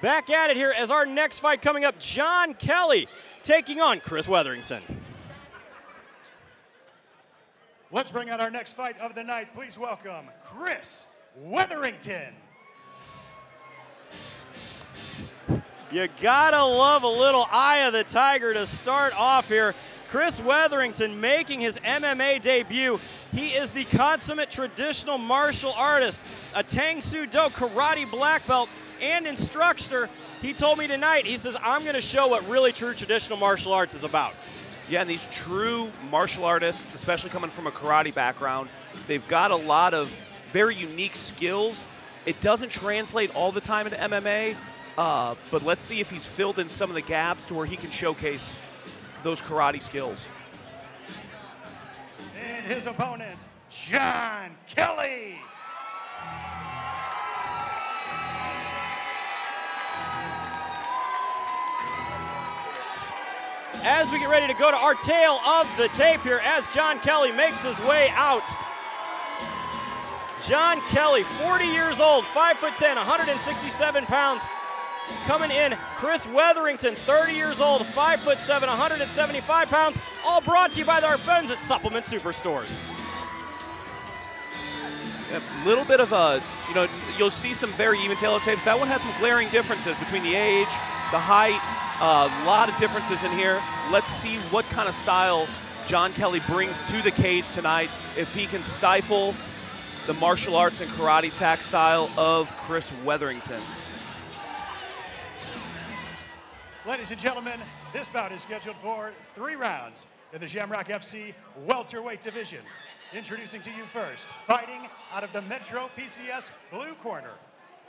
Back at it here as our next fight coming up, John Kelly taking on Chris Wetherington. Let's bring out our next fight of the night. Please welcome Chris Wetherington. You gotta love a little eye of the tiger to start off here. Chris Wetherington making his MMA debut. He is the consummate traditional martial artist, a Tang Soo Do karate black belt and instructor. He told me tonight, he says, I'm gonna show what really true traditional martial arts is about. Yeah, and these true martial artists, especially coming from a karate background, they've got a lot of very unique skills. It doesn't translate all the time into MMA, but let's see if he's filled in some of the gaps to where he can showcase those karate skills. And his opponent, John Kelly. As we get ready to go to our tail of the tape here, as John Kelly makes his way out. John Kelly, 40 years old, 5'10", 167 pounds. Coming in, Chris Wetherington, 30 years old, 5'7", 175 pounds. All brought to you by our friends at Supplement Superstores. A little bit of a, you'll see some very even tail tapes. That one had some glaring differences between the age, the height, a lot of differences in here. Let's see what kind of style John Kelly brings to the cage tonight. If he can stifle the martial arts and karate tack style of Chris Wetherington. Ladies and gentlemen, this bout is scheduled for 3 rounds in the Shamrock FC welterweight division. Introducing to you first, fighting out of the Metro PCS blue corner,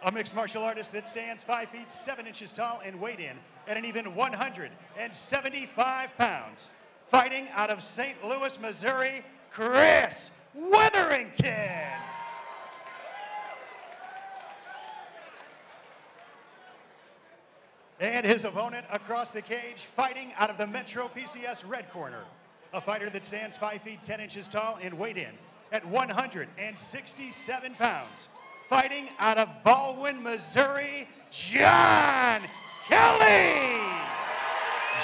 a mixed martial artist that stands 5 feet 7 inches tall and weighed in at an even 175 pounds. Fighting out of St. Louis, Missouri, Chris Wetherington. And his opponent across the cage, fighting out of the Metro PCS red corner, a fighter that stands 5 feet 10 inches tall and weighed in at 167 pounds. Fighting out of Baldwin, Missouri, John Kelly.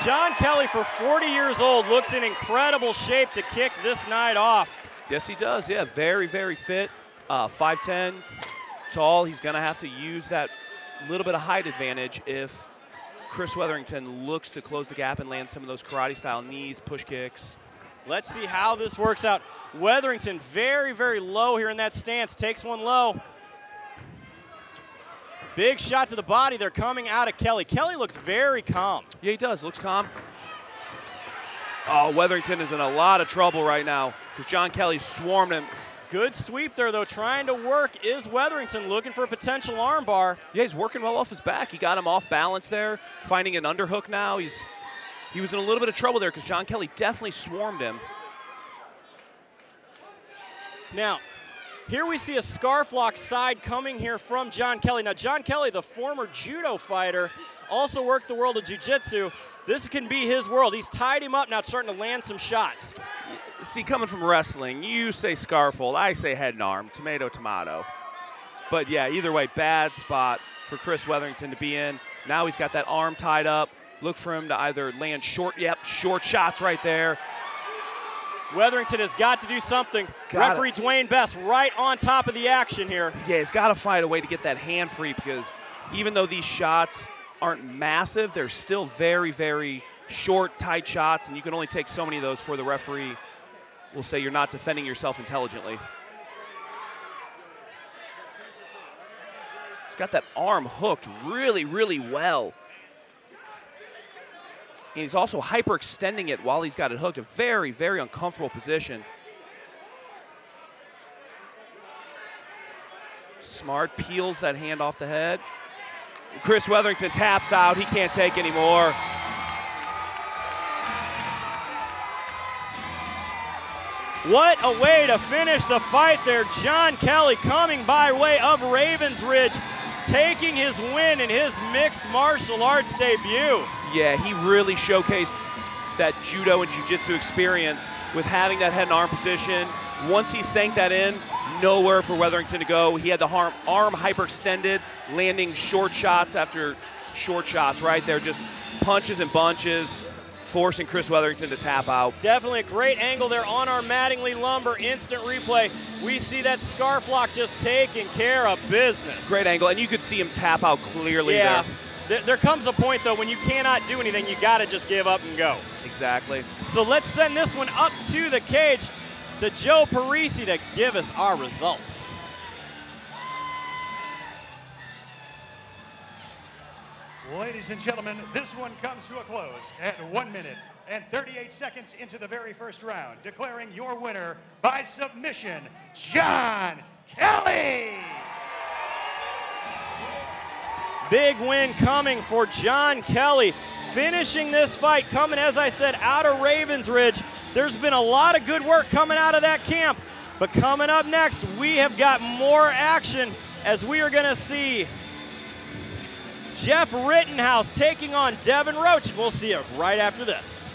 John Kelly, for 40 years old, looks in incredible shape to kick this night off. Yes, he does. Yeah, very, very fit. 5'10", tall. He's going to have to use that little bit of height advantage if Chris Wetherington looks to close the gap and land some of those karate-style knees, push kicks. Let's see how this works out. Wetherington very, very low here in that stance. Takes one low. Big shot to the body there coming out of Kelly. Kelly looks very calm. Yeah, he does. Looks calm. Oh, Wetherington is in a lot of trouble right now because John Kelly swarmed him. Good sweep there, though. Trying to work is Wetherington, looking for a potential armbar. Yeah, he's working well off his back. He got him off balance there, finding an underhook now. He was in a little bit of trouble there because John Kelly definitely swarmed him. Now, here we see a scarf lock side coming here from John Kelly. Now, John Kelly, the former judo fighter, also worked the world of jiu-jitsu. This can be his world. He's tied him up now, starting to land some shots. See, coming from wrestling, you say scarf hold, I say head and arm, tomato, tomato. But yeah, either way, bad spot for Chris Wetherington to be in. Now he's got that arm tied up. Look for him to either land short shots right there. Wetherington has got to do something. Referee Dwayne Best right on top of the action here. Yeah, he's got to find a way to get that hand free because even though these shots aren't massive, they're still very, very short, tight shots, and you can only take so many of those for the referee will say you're not defending yourself intelligently. He's got that arm hooked really, really well. And he's also hyperextending it while he's got it hooked. A very, very uncomfortable position. Smart, peels that hand off the head. Chris Wetherington taps out. He can't take anymore. What a way to finish the fight there. John Kelly coming by way of Ravens Ridge, taking his win in his mixed martial arts debut. Yeah, he really showcased that judo and jiu-jitsu experience with having that head and arm position. Once he sank that in, nowhere for Wetherington to go. He had the arm hyperextended, landing short shots after short shots, right? They're just punches and bunches, forcing Chris Wetherington to tap out. Definitely a great angle there on our Mattingly Lumber instant replay. We see that scarf lock just taking care of business. Great angle, and you could see him tap out clearly there. There comes a point, though, when you cannot do anything, you got to just give up and go. Exactly. So let's send this one up to the cage to Joe Parisi to give us our results. Ladies and gentlemen, this one comes to a close at 1 minute and 38 seconds into the very first round, declaring your winner by submission, John Kelly. Big win coming for John Kelly, finishing this fight, coming, as I said, out of Ravens Ridge. There's been a lot of good work coming out of that camp, but coming up next, we have got more action as we are going to see Jeff Rittenhouse taking on Devin Roach. We'll see you right after this.